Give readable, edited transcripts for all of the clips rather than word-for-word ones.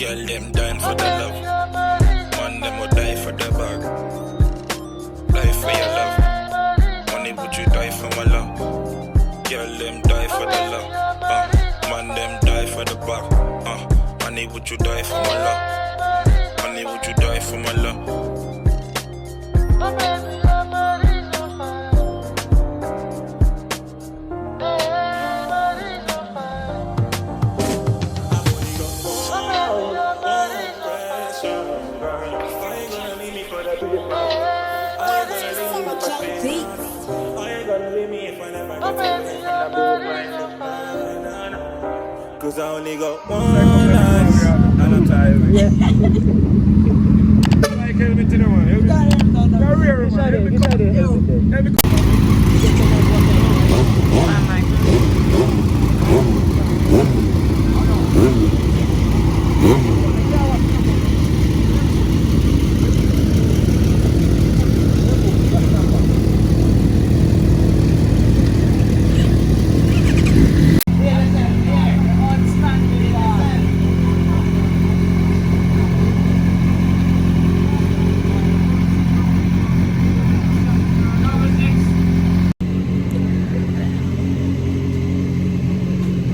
Girl, them dying for the love. Man, them will die for the bag. Die for your love. Money, would you die for my love? Girl, them die for the love. Man, them die for the bag. Money, would you die for my love? Money, would you die for my love? Cause I only got one life and I'm tired. Yeah. Like helmet to the one.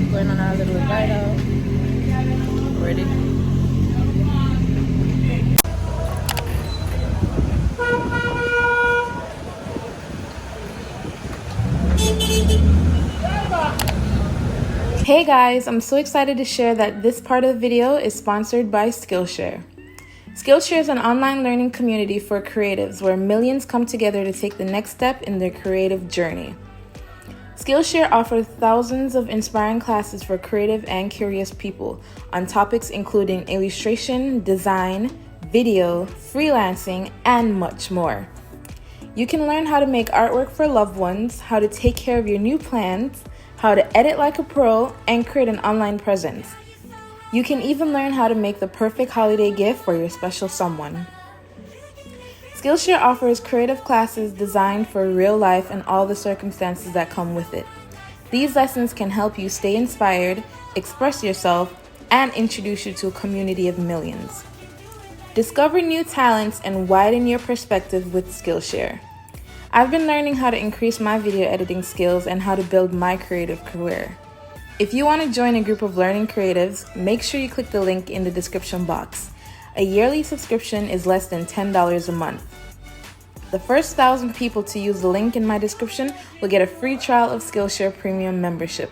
Going on our little ride out. Ready? Hey guys, I'm so excited to share that this part of the video is sponsored by Skillshare. Skillshare is an online learning community for creatives where millions come together to take the next step in their creative journey. Skillshare offers thousands of inspiring classes for creative and curious people on topics including illustration, design, video, freelancing, and much more. You can learn how to make artwork for loved ones, how to take care of your new plans, how to edit like a pro, and create an online presence. You can even learn how to make the perfect holiday gift for your special someone. Skillshare offers creative classes designed for real life and all the circumstances that come with it. These lessons can help you stay inspired, express yourself, and introduce you to a community of millions. Discover new talents and widen your perspective with Skillshare. I've been learning how to increase my video editing skills and how to build my creative career. If you want to join a group of learning creatives, make sure you click the link in the description box. A yearly subscription is less than $10 a month. The first 1,000 people to use the link in my description will get a free trial of Skillshare Premium membership.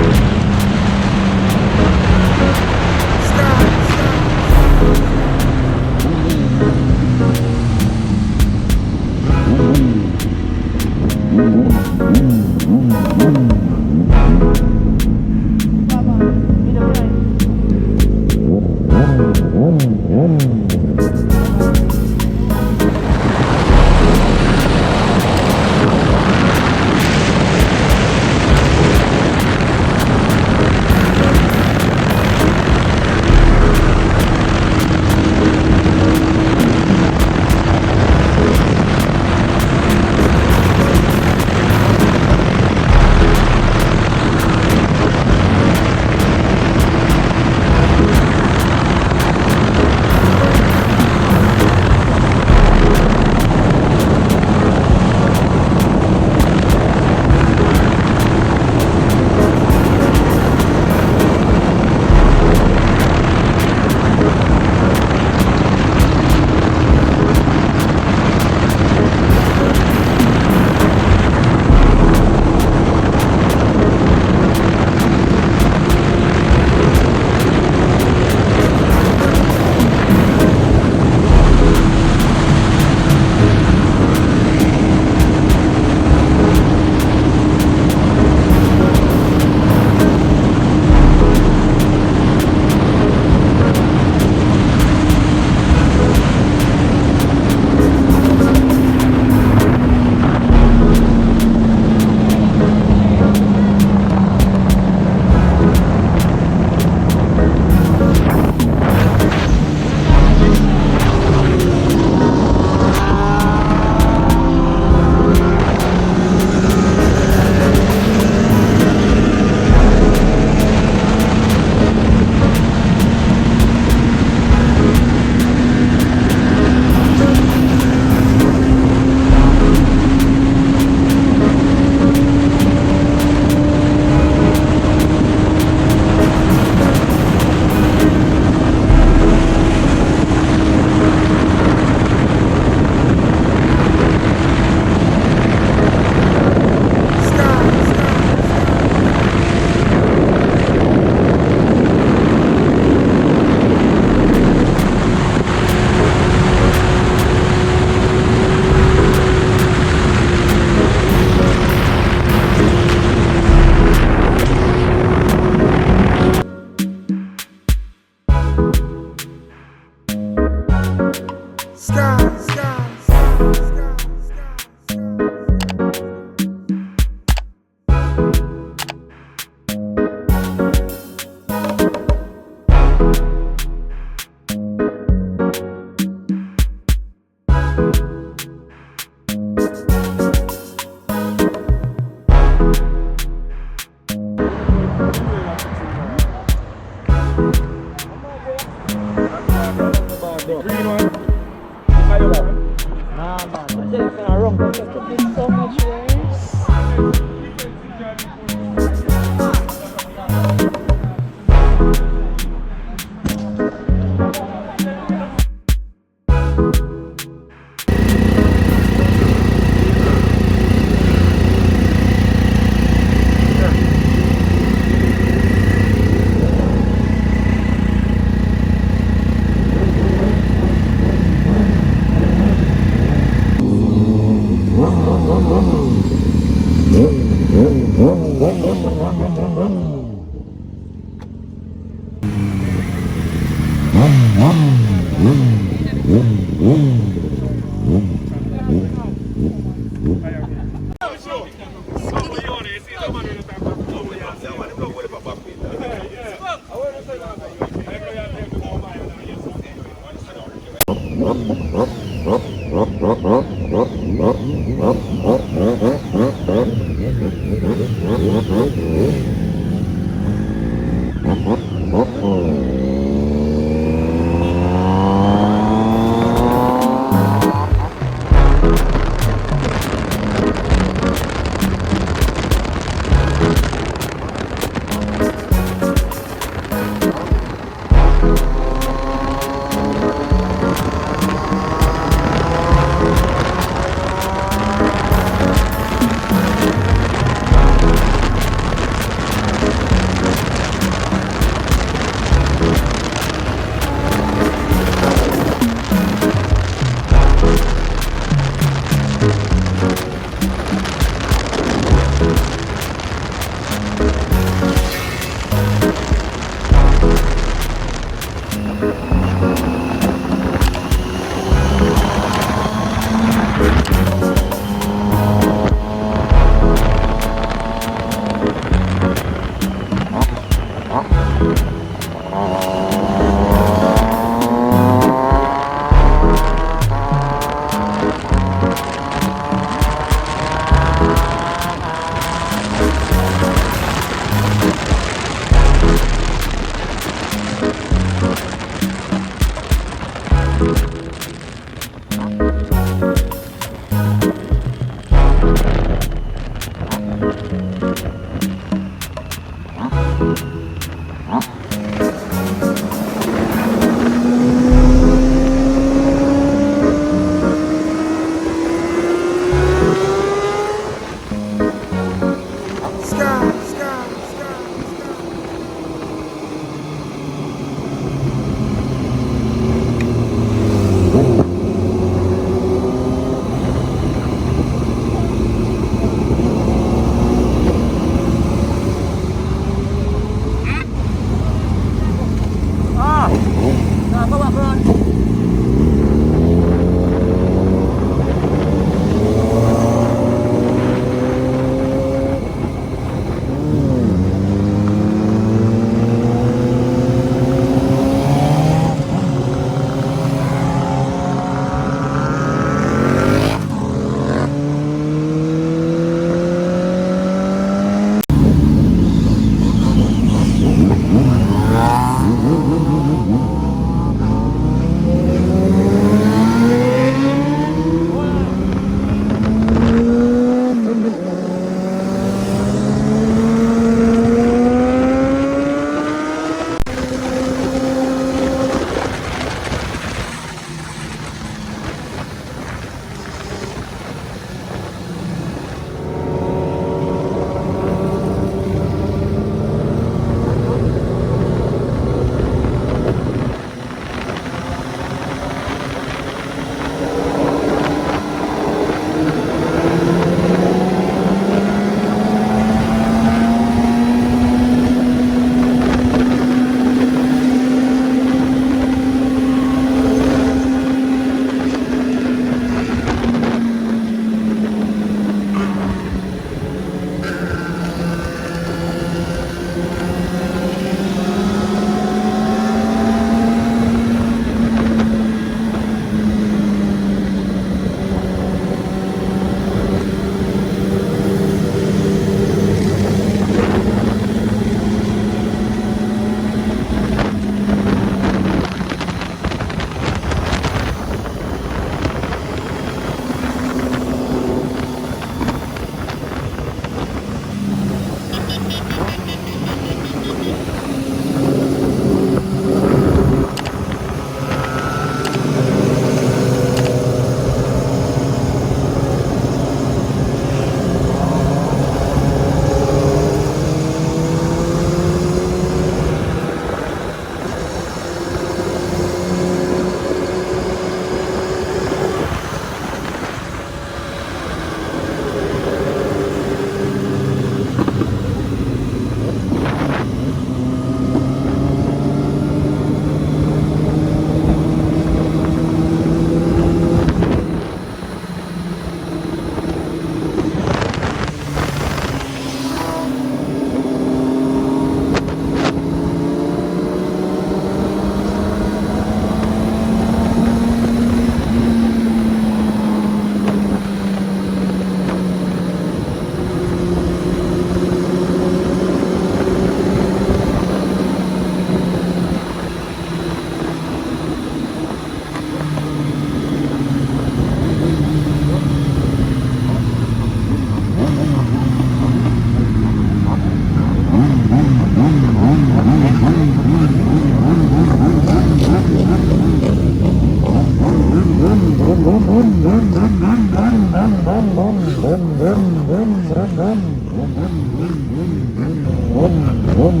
Alright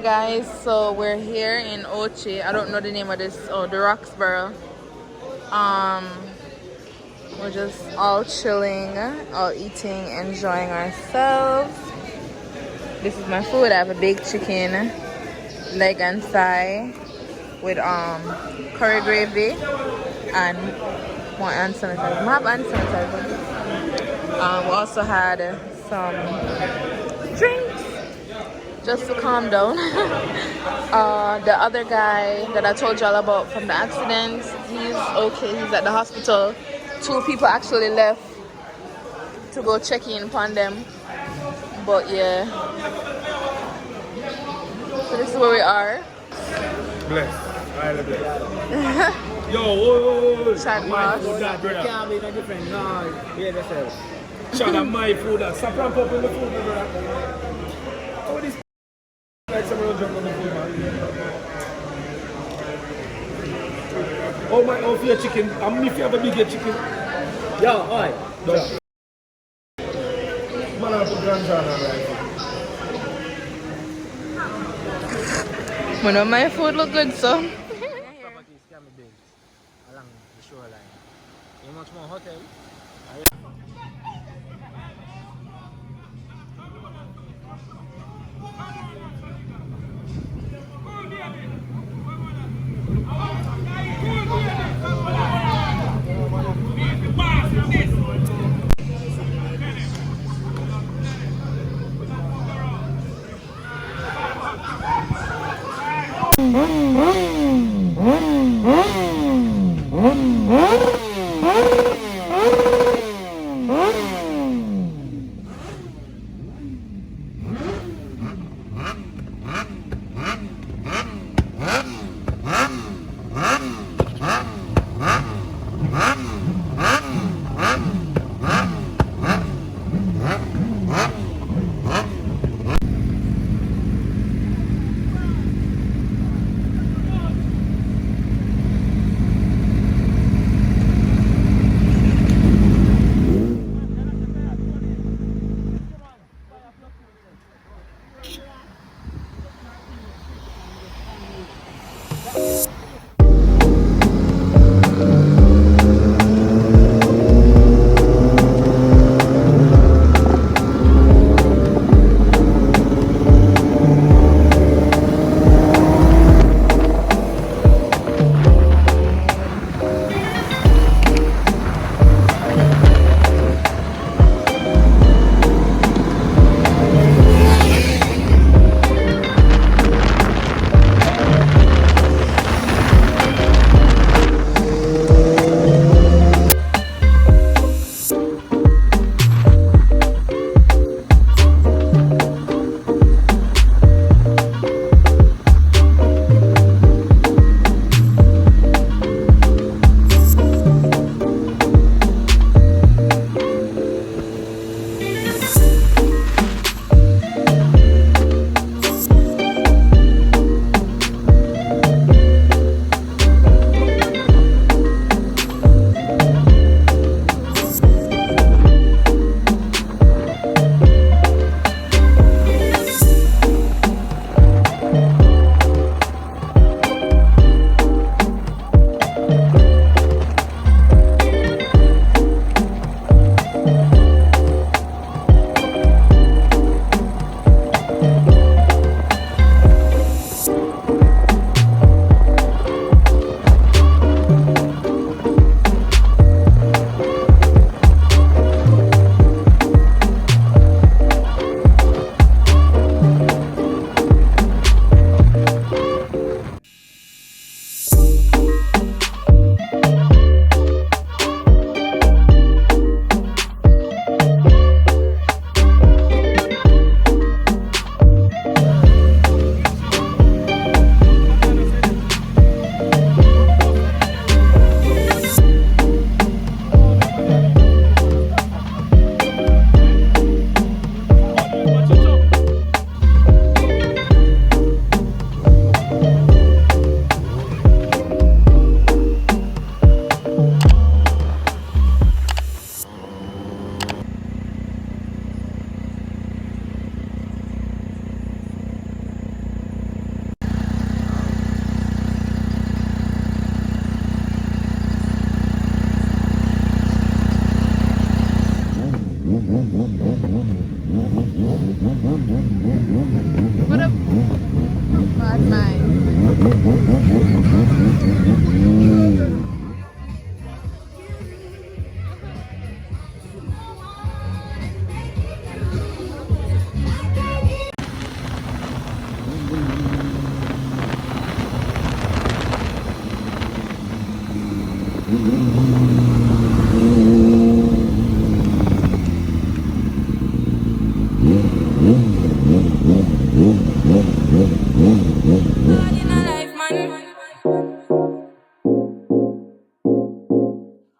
guys, so we're here in Ochi. I don't know the name of this, the Roxborough. We're just all chilling, all eating, enjoying ourselves. This is my food. I have a baked chicken, leg and thigh with curry gravy and more hand sanitizer. I have hand sanitizer. We also had some drinks just to calm down. The other guy that I told y'all about from the accident, he's okay. He's at the hospital. 2 people actually left to go check in upon them. But yeah. So this is where we are. Bless. Highly blessed. Yo, whoa. Chat boss. You can't be in a different noise. Yeah, that's it. Shout out my food. Stop ramp up in the food, brother. Oh, this like someone jump on the food, man. Oh, my, oh, for your chicken. If you have a bigger chicken. Yo, alright. Man, I put guns on right. One of my food look good, so. Properties can be built along the shoreline. You much more hotel?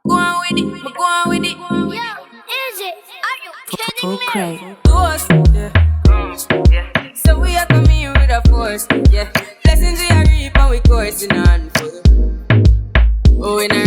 Go on with it, go on with it. Yo, is it? Are you kidding me? Craig. Toast, yeah. So we are coming with a force, yeah. Blessings we are reap and we coursing on full. Oh, in a